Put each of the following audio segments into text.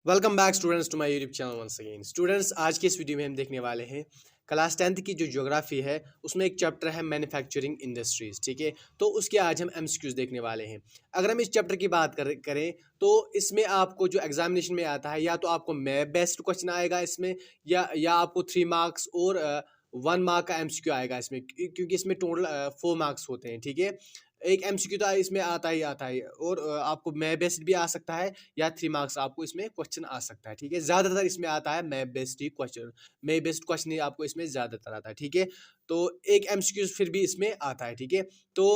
Welcome back students to my YouTube channel once again. Students, आज के इस video में हम देखने वाले हैं क्लास 10th की जो ज्योग्राफी है उसमें एक चैप्टर है मैन्युफैक्चरिंग इंडस्ट्रीज। ठीक है, तो उसके आज हम एमसीक्यूज देखने वाले हैं। अगर हम इस चैप्टर की बात करें तो इसमें आपको जो एग्जामिनेशन में आता है या तो आपको मैप बेस्ड क्वेश्चन आएगा इसमें, या आपको 3 मार्क्स और 1 मार्क का एमसीक्यू आएगा इसमें, क्योंकि इसमें टोटल 4 मार्क्स होते हैं। ठीक है, एक एमसीक्यू तो इसमें आता है और आपको मैप बेस्ड भी आ सकता है या 3 मार्क्स आपको इसमें क्वेश्चन आ सकता है। ठीक है, ज्यादातर इसमें आता है मैप बेस्ड ही क्वेश्चन, मैप बेस्ड क्वेश्चन ही आपको इसमें ज्यादातर आता है। ठीक है, तो एक एमसीक्यू फिर भी इसमें आता है। ठीक है, तो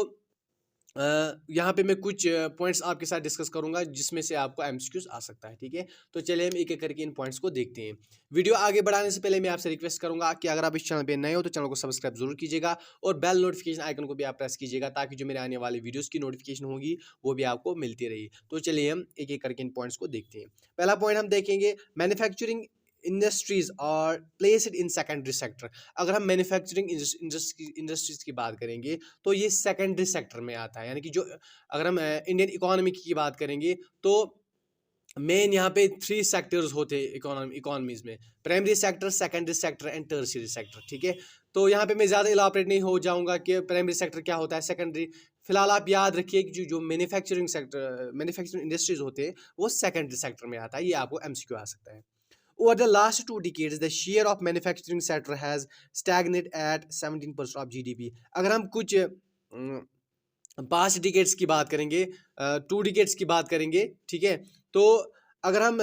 यहाँ पे मैं कुछ पॉइंट्स आपके साथ डिस्कस करूंगा जिसमें से आपको एमसीक्यूज आ सकता है। ठीक है, तो चलिए हम एक एक करके इन पॉइंट्स को देखते हैं। वीडियो आगे बढ़ाने से पहले मैं आपसे रिक्वेस्ट करूंगा कि अगर आप इस चैनल पे नए हो तो चैनल को सब्सक्राइब जरूर कीजिएगा और बेल नोटिफिकेशन आइकन को भी आप प्रेस कीजिएगा ताकि जो मेरे आने वाले वीडियोस की नोटिफिकेशन होगी वो भी आपको मिलती रही। तो चलिए हम एक एक करके इन पॉइंट्स को देखते हैं। पहला पॉइंट हम देखेंगे, manufacturing industries are placed in secondary sector. अगर हम मैन्युफैक्चरिंग इंडस्ट्रीज की बात करेंगे तो ये सेकेंडरी सेक्टर में आता है, यानी कि जो अगर हम इंडियन इकोनॉमी की बात करेंगे तो मेन यहाँ पे 3 सेक्टर्स होते हैं इकोनॉमीज में: primary sector, secondary sector and tertiary sector. ठीक है, तो यहाँ पे मैं ज़्यादा इलाबरेट नहीं हो जाऊँगा कि प्राइमरी सेक्टर क्या होता है, सेकेंडरी। फिलहाल आप याद रखिए कि जो मैन्युफैक्चरिंग इंडस्ट्रीज होते हैं वो सेकेंडरी सेक्टर में आता है। ये आपको एमसीक्यू आ सकता है। Over the last 2 decades, the share of manufacturing sector has stagnated at 17% of GDP. अगर हम कुछ 5 डिकेट्स की बात करेंगे, 2 डिकेट्स की बात करेंगे, ठीक है, तो अगर हम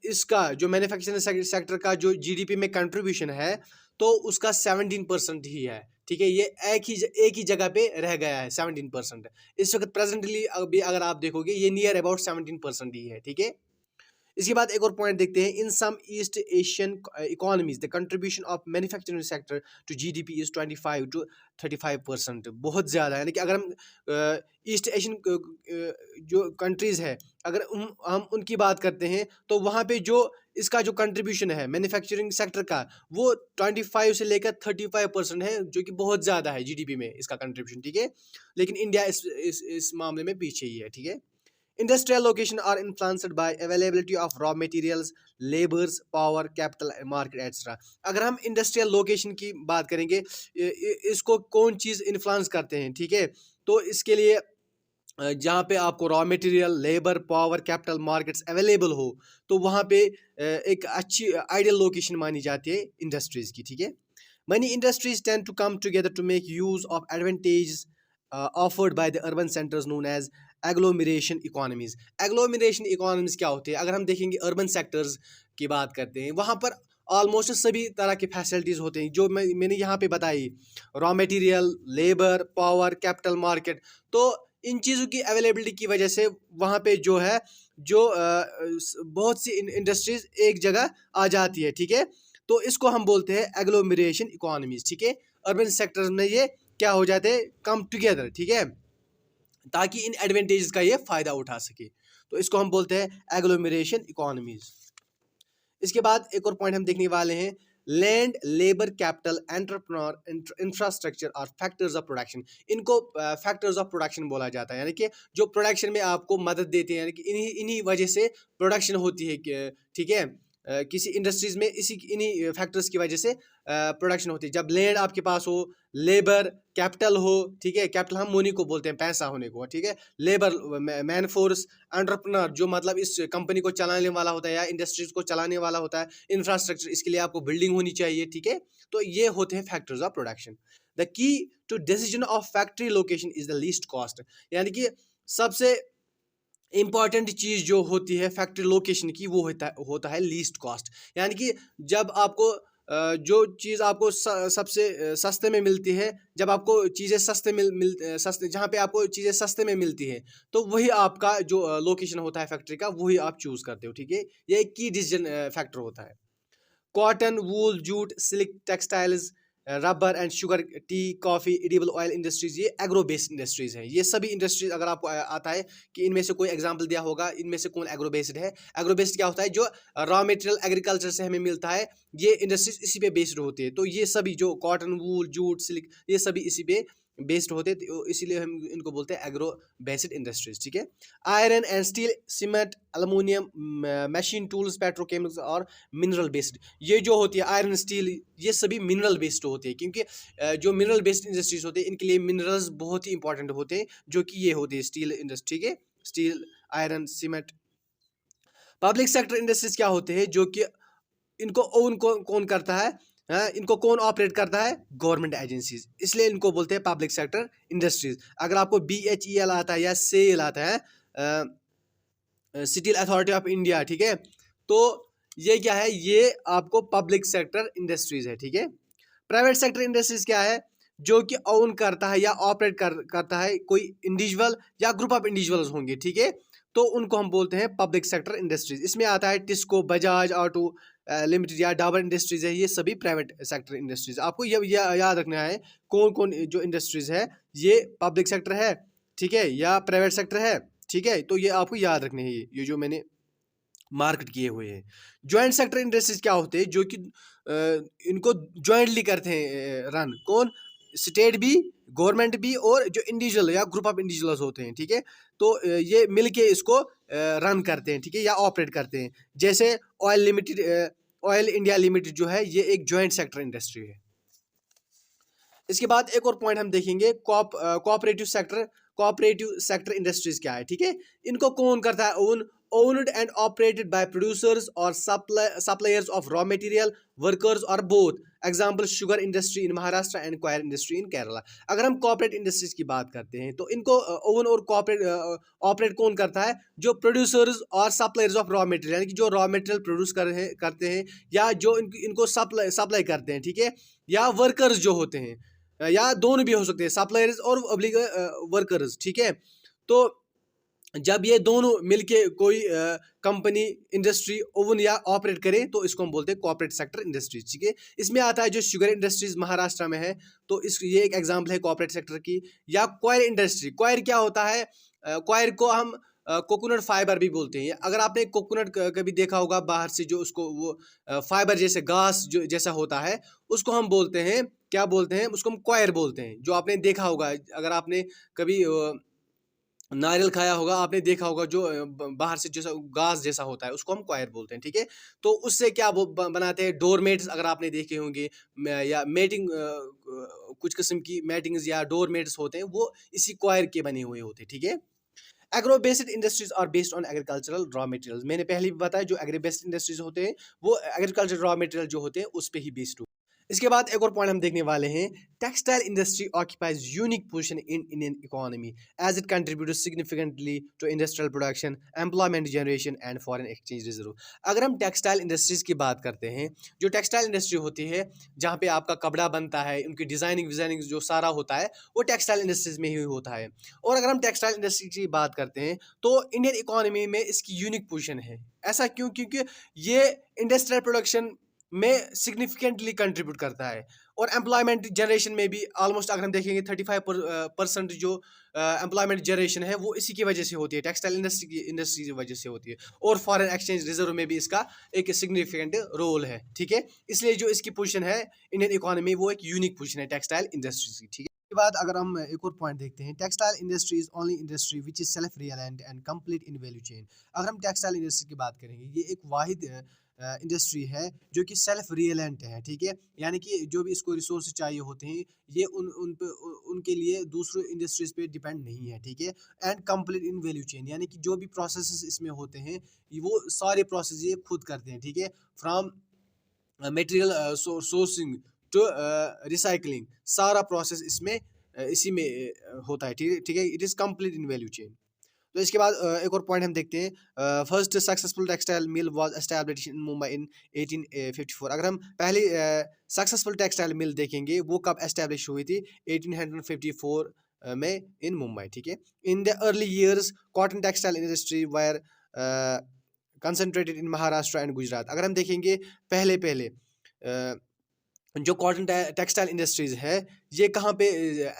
इसका जो मैन्युफैक्चरिंग सेक्टर का जो जीडीपी में कंट्रीब्यूशन है तो उसका 17% ही है। ठीक है, ये एक ही जगह पे रह गया है 17%। इस वक्त प्रेजेंटली अभी अगर आप देखोगे ये नियर अबाउट 17% ही है। ठीक है, इसके बाद एक और पॉइंट देखते हैं, in some East Asian economies the contribution of manufacturing sector to GDP is 25 to 35%। बहुत ज़्यादा है, यानी कि अगर हम ईस्ट एशियन जो कंट्रीज़ है अगर हम उनकी बात करते हैं तो वहाँ पे जो इसका जो कंट्रीब्यूशन है मैन्युफैक्चरिंग सेक्टर का वो 25 से लेकर 35% है, जो कि बहुत ज़्यादा है जीडीपी में इसका कंट्रीब्यूशन। ठीक है, लेकिन इंडिया इस मामले में पीछे ही है। ठीक है, industrial location are influenced by availability of raw materials, labors, power, capital, market, etc. अगर हम इंडस्ट्रियल लोकेशन की बात करेंगे, इसको कौन चीज़ इन्फ्लुएंस करते हैं। ठीक है, तो इसके लिए जहाँ पे आपको raw material, labour, power, capital markets available हो तो वहाँ पे एक अच्छी आइडियल लोकेशन मानी जाती है इंडस्ट्रीज़ की। ठीक है, many industries tend to come together to make use of advantages offered by the urban centers known as agglomeration economies. Agglomeration economies क्या होते हैं? अगर हम देखेंगे अर्बन सेक्टर्स की बात करते हैं वहाँ पर ऑलमोस्ट सभी तरह की फैसिलिटीज़ होते हैं जो मैंने यहाँ पे बताई: raw material, labour, power, capital market. तो इन चीज़ों की अवेलेबिलिटी की वजह से वहाँ पे जो है जो बहुत सी इंडस्ट्रीज एक जगह आ जाती है। ठीक है, तो इसको हम बोलते हैं एग्लोमरेशन इकोनॉमीज। ठीक है, अर्बन सेक्टर्स में ये क्या हो जाते हैं, कम टुगेदर। ठीक है, ताकि इन एडवांटेजेस का ये फायदा उठा सके, तो इसको हम बोलते हैं एग्लोमरेशन इकोनॉमीज। इसके बाद एक और पॉइंट हम देखने वाले हैं, land, labour, capital, entrepreneur, infrastructure और फैक्टर्स ऑफ प्रोडक्शन। इनको फैक्टर्स ऑफ प्रोडक्शन बोला जाता है, यानी कि जो प्रोडक्शन में आपको मदद देते हैं, यानी कि इन्हीं वजह से प्रोडक्शन होती है। ठीक है, किसी इंडस्ट्रीज में इन्हीं फैक्टर्स की वजह से प्रोडक्शन होती है। जब लैंड आपके पास हो, लेबर, कैपिटल हो, ठीक है, कैपिटल हम मनी को बोलते हैं, पैसा होने को। ठीक है, लेबर, मैन फोर्स, एंटरप्रेन्योर जो मतलब इस कंपनी को चलाने वाला होता है या इंडस्ट्रीज को चलाने वाला होता है, इंफ्रास्ट्रक्चर, इसके लिए आपको बिल्डिंग होनी चाहिए। ठीक है, तो ये होते हैं factors of production. The key to decision of factory location is the least cost, यानी कि सबसे इंपॉर्टेंट चीज़ जो होती है फैक्ट्री लोकेशन की वो होता है लीस्ट कॉस्ट। यानी कि जब आपको जो चीज़ आपको सबसे सस्ते में मिलती है, जब आपको चीज़ें सस्ते जहाँ पे आपको चीज़ें सस्ते में मिलती है तो वही आपका जो लोकेशन होता है फैक्ट्री का वही आप चूज़ करते हो। ठीक है, ये एक की डिसीजन फैक्टर होता है। Cotton, wool, jute, silk, textiles, rubber and sugar, T, coffee, edible oil industries, ये एग्रो बेस्ड इंडस्ट्रीज हैं। ये सभी इंडस्ट्रीज अगर आपको आता है कि इनमें से कोई एग्जांपल दिया होगा, इनमें से कौन एग्रो बेस्ड है। एग्रो बेस्ड क्या होता है, जो रॉ मटेरियल एग्रीकल्चर से हमें मिलता है, ये इंडस्ट्रीज इसी पे बेस्ड होती है। तो ये सभी जो कॉटन, वूल, जूट, सिल्क, ये सभी इसी पे बेस्ड होते हैं, तो इसीलिए हम इनको बोलते हैं एग्रो बेस्ड इंडस्ट्रीज, ठीक है। Iron and steel, cement, aluminium, machine tools, petrochemicals और मिनरल बेस्ड, ये जो होती है आयरन स्टील, ये सभी मिनरल बेस्ड होते हैं, क्योंकि जो मिनरल बेस्ड इंडस्ट्रीज होते हैं इनके लिए मिनरल्स बहुत ही इंपॉर्टेंट होते हैं, जो कि ये होती है स्टील इंडस्ट्री के, steel, iron, cement. Public sector industries क्या होते हैं, जो कि इनको ओन कौन करता है, हाँ, इनको कौन ऑपरेट करता है, गवर्नमेंट एजेंसीज, इसलिए इनको बोलते हैं पब्लिक सेक्टर इंडस्ट्रीज। अगर आपको BHEL आता है या सेल आता है, स्टील अथॉरिटी ऑफ इंडिया, ठीक है, तो ये क्या है, ये आपको पब्लिक सेक्टर इंडस्ट्रीज है, ठीक है। प्राइवेट सेक्टर इंडस्ट्रीज क्या है, जो कि ओन करता है या ऑपरेट करता है कोई इंडिविजुअल या ग्रुप ऑफ इंडिविजुअल्स होंगे, ठीक है, तो उनको हम बोलते हैं पब्लिक सेक्टर इंडस्ट्रीज। इसमें आता है टिस्को, बजाज ऑटो लिमिटेड या डाबर इंडस्ट्रीज है, ये सभी प्राइवेट सेक्टर इंडस्ट्रीज। आपको ये याद रखना है कौन कौन जो इंडस्ट्रीज है, ये पब्लिक सेक्टर है, ठीक है, या प्राइवेट सेक्टर है, ठीक है, तो ये आपको याद रखने हैं, ये जो मैंने मार्केट किए हुए हैं। ज्वाइंट सेक्टर इंडस्ट्रीज क्या होते हैं, जो कि इनको ज्वाइंटली करते हैं रन, कौन, स्टेट भी, गवर्नमेंट भी, और जो इंडिविजुअल या ग्रुप ऑफ इंडिविजुअल्स होते हैं, ठीक है, तो ये मिलके इसको रन करते हैं, ठीक है, या ऑपरेट करते हैं। जैसे oil limited, oil India limited जो है, ये एक ज्वाइंट सेक्टर इंडस्ट्री है। इसके बाद एक और पॉइंट हम देखेंगे, cooperative sector, cooperative sector industries क्या है, ठीक है, इनको कौन करता है, owned and operated by producers or suppliers of raw material, workers or both. Example sugar industry in Maharashtra and coir industry in Kerala. अगर हम कॉर्पोरेट इंडस्ट्रीज की बात करते हैं तो इनको ओन और कॉर्पोरेट ऑपरेट कौन करता है, जो प्रोड्यूसर्स और सप्लायर्स ऑफ रॉ मटेरियल, यानी कि जो रॉ मटेरियल प्रोड्यूस करते हैं या जो इनको सप्लाई करते हैं, ठीक है, या वर्कर्स जो होते हैं, या दोनों भी हो सकते हैं, सप्लायर्स और वर्कर्स, ठीक है। तो जब ये दोनों मिलके कोई कंपनी, इंडस्ट्री ओवन या ऑपरेट करें, तो इसको हम बोलते हैं कॉर्पोरेट सेक्टर इंडस्ट्रीज, ठीक है। इसमें आता है जो शुगर इंडस्ट्रीज महाराष्ट्र में है, तो ये एक एग्जांपल है कॉर्पोरेट सेक्टर की। या क्वायर इंडस्ट्री, क्वायर क्या होता है, क्वायर को हम कोकोनट फाइबर भी बोलते हैं। अगर आपने कोकोनट कभी देखा होगा बाहर से, जो उसको वो फाइबर जैसे घास जो जैसा होता है, उसको हम बोलते हैं, क्या बोलते हैं, उसको हम क्वायर बोलते हैं। जो आपने देखा होगा, अगर आपने कभी नारियल खाया होगा, आपने देखा होगा जो बाहर से जैसा घास जैसा होता है, उसको हम क्वायर बोलते हैं, ठीक है। तो उससे क्या वो बनाते हैं, डोरमेट्स, अगर आपने देखे होंगे, या मेटिंग, कुछ किस्म की मेटिंग्स या डोरमेट्स होते हैं, वो इसी क्वायर के बने हुए होते हैं, ठीक है। Agro based industries are based on agricultural raw materials, मैंने पहले भी बताया, जो एग्री बेस्ड इंडस्ट्रीज होते हैं वो एग्रीकल्चर रॉ मटेरियल जो होते हैं उस पर ही बेस्ड। इसके बाद एक और पॉइंट हम देखने वाले हैं, textile industry occupies unique position in Indian economy as it contributes significantly to industrial production, employment generation and foreign exchange reserve. अगर हम टेक्सटाइल इंडस्ट्रीज की बात करते हैं, जो टेक्सटाइल इंडस्ट्री होती है, जहाँ पे आपका कपड़ा बनता है, उनकी डिजाइनिंग जो सारा होता है, वो टेक्सटाइल इंडस्ट्रीज में ही होता है। और अगर हम टेक्सटाइल इंडस्ट्री की बात करते हैं, तो इंडियन इकोनॉमी में इसकी यूनिक पोजीशन है। ऐसा क्यों, क्योंकि ये इंडस्ट्रियल प्रोडक्शन में सिग्निफिकेंटली कंट्रीब्यूट करता है, और एम्प्लॉयमेंट जनरेशन में भी ऑलमोस्ट, अगर हम देखेंगे 35% जो एम्प्लॉयमेंट जनरेशन है, वो इसी की वजह से होती है, टेक्सटाइल इंडस्ट्री की वजह से होती है। और फॉरेन एक्सचेंज रिजर्व में भी इसका एक सिग्निफिकेंट रोल है, ठीक है। इसलिए जो इसकी पोजीशन है इंडियन इकोनॉमी, वो एक यूनिक पोजीशन है टेक्सटाइल इंडस्ट्रीज की, ठीक है। इसके बाद अगर हम एक और पॉइंट देखते हैं, textile industry is only industry which is self reliant and complete in value chain. अगर हम टेक्सटाइल इंडस्ट्री की बात करेंगे, ये एक वाहिद इंडस्ट्री है जो कि सेल्फ रियलेंट है, ठीक है, यानी कि जो भी इसको रिसोर्स चाहिए होते हैं, ये उनके लिए दूसरे इंडस्ट्रीज पे डिपेंड नहीं है, ठीक है। And complete in value chain, यानी कि जो भी प्रोसेस इसमें होते हैं, वो सारे प्रोसेस ये खुद करते हैं, ठीक है। From material sourcing to recycling, सारा प्रोसेस इसमें इसी में होता है, ठीक है, it is complete in value chain. तो इसके बाद एक और पॉइंट हम देखते हैं, first successful textile mill was established in Mumbai in 1854। अगर हम पहली सक्सेसफुल टेक्सटाइल मिल देखेंगे, वो कब एस्टैब्लिश हुई थी, 1854 में इन मुंबई, ठीक है। In the early years cotton textile industry wire concentrated in Maharashtra and Gujarat. अगर हम देखेंगे पहले पहले जो कॉटन टेक्सटाइल इंडस्ट्रीज है, ये कहाँ पे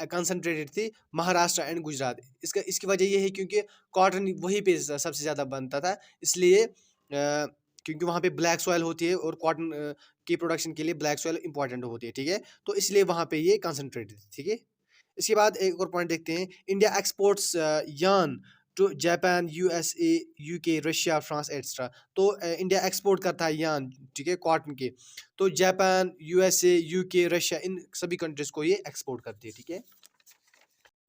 कंसंट्रेटेड थी, महाराष्ट्र एंड गुजरात। इसकी वजह ये है क्योंकि कॉटन वहीं पे सबसे ज़्यादा बनता था, इसलिए क्योंकि वहाँ पे ब्लैक सॉइल होती है, और कॉटन की प्रोडक्शन के लिए ब्लैक सॉइल इंपॉर्टेंट होती है, ठीक है, तो इसलिए वहाँ पे ये कंसंट्रेटेड, ठीक है। इसके बाद एक और पॉइंट देखते हैं, India exports yarn to Japan, USA, UK, Russia, France etcetera. तो इंडिया एक्सपोर्ट करता है यार्न, ठीक है, कॉटन के। तो जापान, यूएसए, यूके, रशिया, इन सभी कंट्रीज को ये एक्सपोर्ट करती है, ठीक है।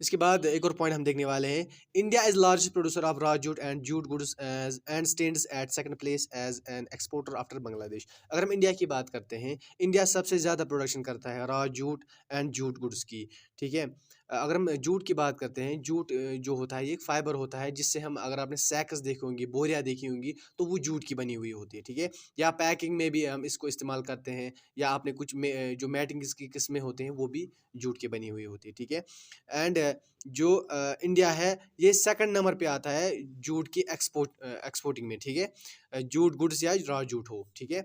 इसके बाद एक और पॉइंट हम देखने वाले हैं, India is largest producer of raw jute and jute goods and stands at second place as an exporter after Bangladesh. अगर हम इंडिया की बात करते हैं, इंडिया सबसे ज़्यादा प्रोडक्शन करता है raw jute and jute goods की, ठीक है। अगर हम जूट की बात करते हैं, जूट जो होता है ये एक फाइबर होता है, जिससे हम, अगर आपने सैकस देखी होंगी, बोरियाँ देखी होंगी, तो वो जूट की बनी हुई होती है, ठीक है। या पैकिंग में भी हम इसको इस्तेमाल करते हैं, या आपने कुछ में जो मैटिंग की किस्में होते हैं वो भी जूट की बनी हुई होती है, ठीक है। एंड जो इंडिया है ये सेकंड नंबर पे आता है जूट की एक्सपोर्टिंग में, ठीक है। जूट गुड्स या रॉ जूट हो, ठीक है।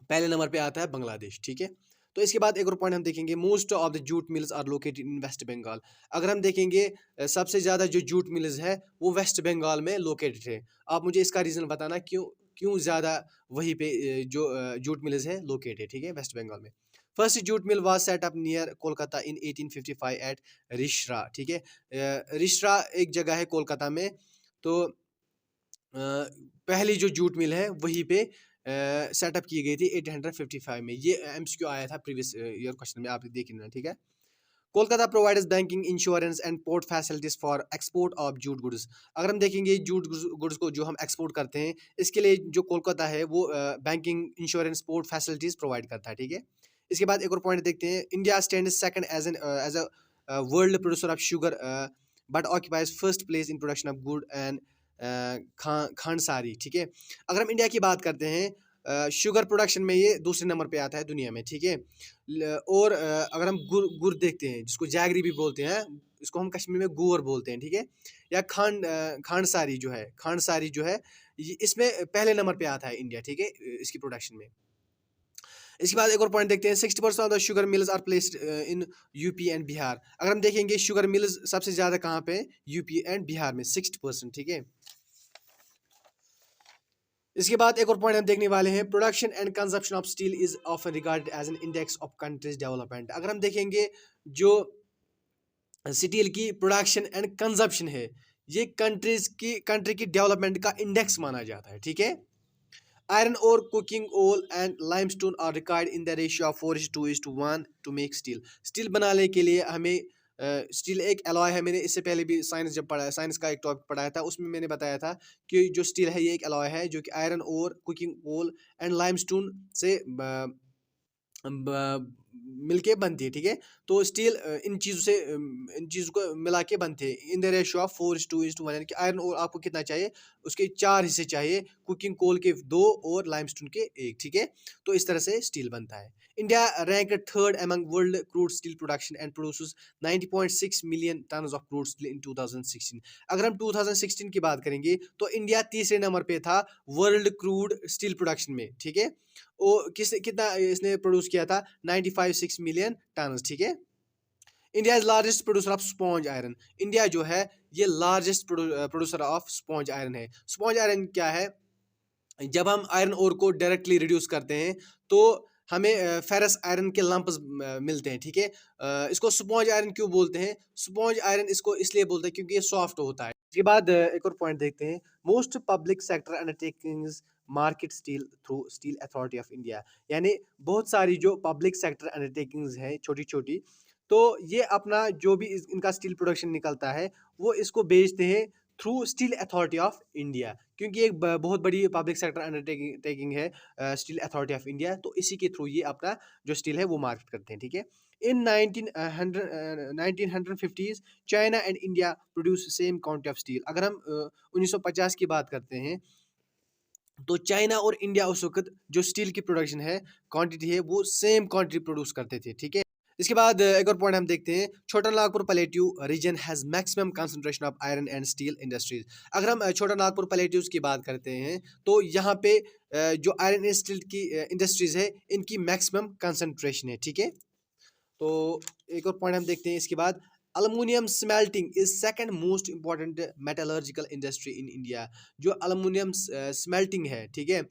पहले नंबर पे आता है बांग्लादेश, ठीक है। तो इसके बाद एक और पॉइंट हम देखेंगे, most of the jute mills are located in West Bengal. अगर हम देखेंगे सबसे ज़्यादा जो जूट मिल्स है वो वेस्ट बंगाल में लोकेटेड है। आप मुझे इसका रीज़न बताना, क्यों क्यों ज़्यादा वहीं पे जो जूट मिल्स है लोकेटेड है, ठीक है, वेस्ट बंगाल में। First jute mill was set up near Kolkata in 1855 at Rishra, ठीक है। रिश्रा एक जगह है कोलकाता में। तो पहली जो जूट मिल है वहीं पे सेटअप की गई थी 1855 में। ये एमसीक्यू आया था प्रीवियस ईयर क्वेश्चन में, आप देख लेना, ठीक है। Kolkata provides banking, insurance and port facilities for export of jute goods. अगर हम देखेंगे जूट गुड्स को जो हम एक्सपोर्ट करते हैं, इसके लिए जो कोलकाता है वो banking, insurance, port facilities provide करता है, ठीक है। इसके बाद एक और पॉइंट देखते हैं, India stand second as a world producer of sugar but occupies first place in production of gur and khandsari, ठीक है। अगर हम इंडिया की बात करते हैं, शुगर प्रोडक्शन में ये दूसरे नंबर पे आता है दुनिया में, ठीक है। और अगर हम गुड़ देखते हैं, जिसको जैगरी भी बोलते हैं, इसको हम कश्मीर में गुवर बोलते हैं, ठीक है। या खांडसारी जो है इसमें पहले नंबर पे आता है इंडिया, ठीक है, इसकी प्रोडक्शन में। इसके बाद एक और पॉइंट देखते हैं, 60% of the sugar mills are placed in UP and Bihar. अगर हम देखेंगे शुगर मिल्स सबसे ज़्यादा कहाँ पे, यूपी एंड बिहार में, 60%, ठीक है। इसके बाद एक और पॉइंट हम देखने वाले हैं, production and consumption of steel is often regarded as an index of country's development. अगर हम देखेंगे जो स्टील की प्रोडक्शन एंड कंजप्शन है, ये कंट्री की डेवलपमेंट का इंडेक्स माना जाता है, ठीक है। आयरन और coking coal and limestone are required in the ratio of 4:1 to make steel. Steel बनाने के लिए हमें स्टील एक एलॉय है। मैंने इससे पहले भी साइंस जब पढ़ा, साइंस का एक टॉपिक पढ़ाया था, उसमें मैंने बताया था कि जो स्टील है ये एक एलॉय है जो कि आयरन और कुकिंग ओल एंड लाइमस्टोन से मिलके बनती है, ठीक है। तो स्टील इन चीज़ों को मिला के बनते हैं इन द रेशियो ऑफ 4:1, यानी कि आयरन और आपको कितना चाहिए, उसके 4 हिस्से चाहिए, कुकिंग कोल के 2 और लाइमस्टोन के 1, ठीक है। तो इस तरह से स्टील बनता है। India rank third among world crude steel production and produces 90.6 million tons of crude steel in 2016। अगर हम 2016 की बात करेंगे तो इंडिया तीसरे नंबर पे था वर्ल्ड क्रूड स्टील प्रोडक्शन में, ठीक है। वो कितना इसने प्रोड्यूस किया था, 95.6 मिलियन टन्स, ठीक है। India is largest producer of sponge iron. India जो है ये largest producer of sponge iron है। स्पॉन्ज आयरन क्या है, जब हम आयरन ओर को डायरेक्टली रिड्यूस करते हैं तो हमें फेरस आयरन के लंप्स मिलते हैं, ठीक है। इसको स्पॉन्ज आयरन क्यों बोलते हैं, स्पॉन्ज आयरन इसको इसलिए बोलते हैं क्योंकि ये सॉफ्ट होता है। इसके बाद एक और पॉइंट देखते हैं, most public sector undertakings market steel through steel authority of India. यानी बहुत सारी जो पब्लिक सेक्टर अंडरटेकिंग्स हैं छोटी छोटी, तो ये अपना जो भी इनका स्टील प्रोडक्शन निकलता है वो इसको बेचते हैं through steel authority of India, क्योंकि एक बहुत बड़ी पब्लिक सेक्टर अंडरटेकिंग है स्टील अथॉरिटी ऑफ इंडिया। तो इसी के थ्रू ये अपना जो स्टील है वो मार्केट करते हैं, ठीक है। इन 1950s China and India produce same quantity of steel. अगर हम 1950 की बात करते हैं तो चाइना और इंडिया उस वक्त जो स्टील की प्रोडक्शन है, क्वांटिटी है, वो सेम क्वांटिटी प्रोड्यूस करते थे, ठीक है। इसके बाद एक और पॉइंट हम देखते हैं, छोटा Nagpur plateau region has maximum concentration of iron and steel industries. अगर हम छोटा नागपुर प्लेट्यूज की बात करते हैं तो यहाँ पे जो आयरन एंड स्टील की इंडस्ट्रीज है इनकी मैक्सिमम कंसंट्रेशन है, ठीक है। तो एक और पॉइंट हम देखते हैं इसके बाद, aluminium smelting is second most important metallurgical industry in India. जो अल्युमिनियम स्मेल्टिंग है, ठीक है,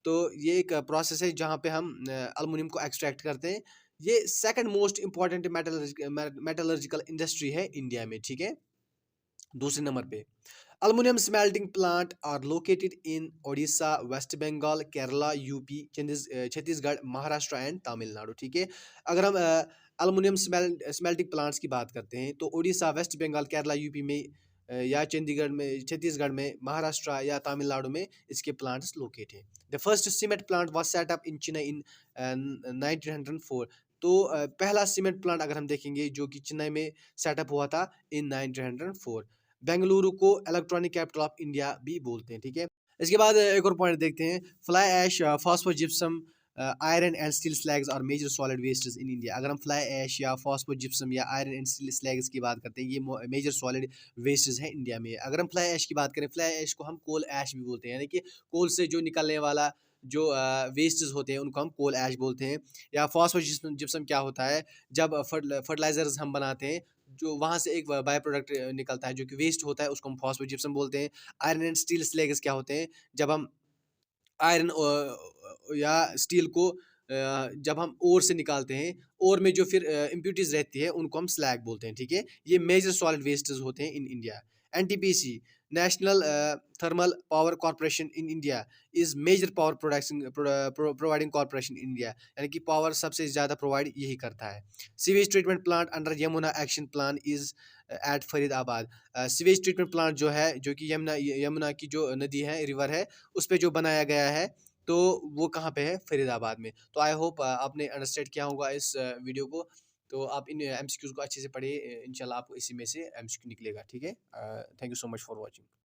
तो ये एक प्रोसेस है जहाँ पे हम अल्युमिनियम को एक्सट्रैक्ट करते हैं, ये second most important metallurgical industry है इंडिया में, ठीक है। दूसरे नंबर पे aluminium smelting plant are located in Odisha, West Bengal, Kerala, UP, Chhattisgarh, Maharashtra and Tamil Nadu, ठीक है। अगर हम अल्मुनियम स्मेल्टिंग प्लांट्स की बात करते हैं तो उड़ीसा, वेस्ट बंगाल, केरला, यूपी में या चंडीगढ़ में, छत्तीसगढ़ में, महाराष्ट्र या तमिलनाडु में इसके प्लांट्स लोकेट हैं। The first cement plant was set up in Chennai in 1904। तो पहला सीमेंट प्लांट अगर हम देखेंगे जो कि चेन्नई में सेटअप हुआ था इन 1904। बेंगलुरु को इलेक्ट्रॉनिक कैपिटल ऑफ इंडिया भी बोलते हैं, ठीक है। इसके बाद एक और पॉइंट देखते हैं, fly ash, phosphogypsum, iron and steel slags और major solid wastes in India. अगर हम फ्लाई ऐश या फॉस्फोजिप्सम या आयरन एंड स्टील स्लैग्स की बात करते हैं, ये मेजर सॉलिड वेस्ट्स हैं इंडिया में। अगर हम फ्लाई ऐश की बात करें, फ्लाई ऐश को हम कोल ऐश भी बोलते हैं, यानी कि कोल से जो निकलने वाला जो वेस्ट्स होते हैं उनको हम कोल ऐश बोलते हैं। या फॉस्फोजिप्सम जिप्सम क्या होता है, जब फर्टिलाइजर्स हम बनाते हैं जो वहाँ से एक बाय प्रोडक्ट निकलता है जो कि वेस्ट होता है, उसको हम फॉस्फोजिप्सम बोलते हैं। आयरन एंड स्टील स्लैग्स क्या होते हैं, जब हम आयरन या स्टील को जब हम ओर से निकालते हैं, ओर में जो फिर इम्प्यूरिटीज रहती है उनको हम स्लैग बोलते हैं, ठीक है। ये मेजर सॉलिड वेस्टेज होते हैं in India. NTPC, national thermal power corporation in India is major power production providing corporation in India, यानी कि पावर सबसे ज़्यादा प्रोवाइड यही करता है। Sewage treatment plant under Yamuna action plan is at Faridabad. Sewage treatment plant जो है, जो कि यमुना की जो नदी है, रिवर है, उस पर जो बनाया गया है, तो वो कहाँ पे है, फरीदाबाद में। तो आई होप आपने अंडरस्टैंड किया होगा इस वीडियो को। तो आप इन एमसीक्यूज को अच्छे से पढ़िए, इंशाल्लाह आपको इसी में से एमसीक्यू निकलेगा, ठीक है। Thank you so much for watching.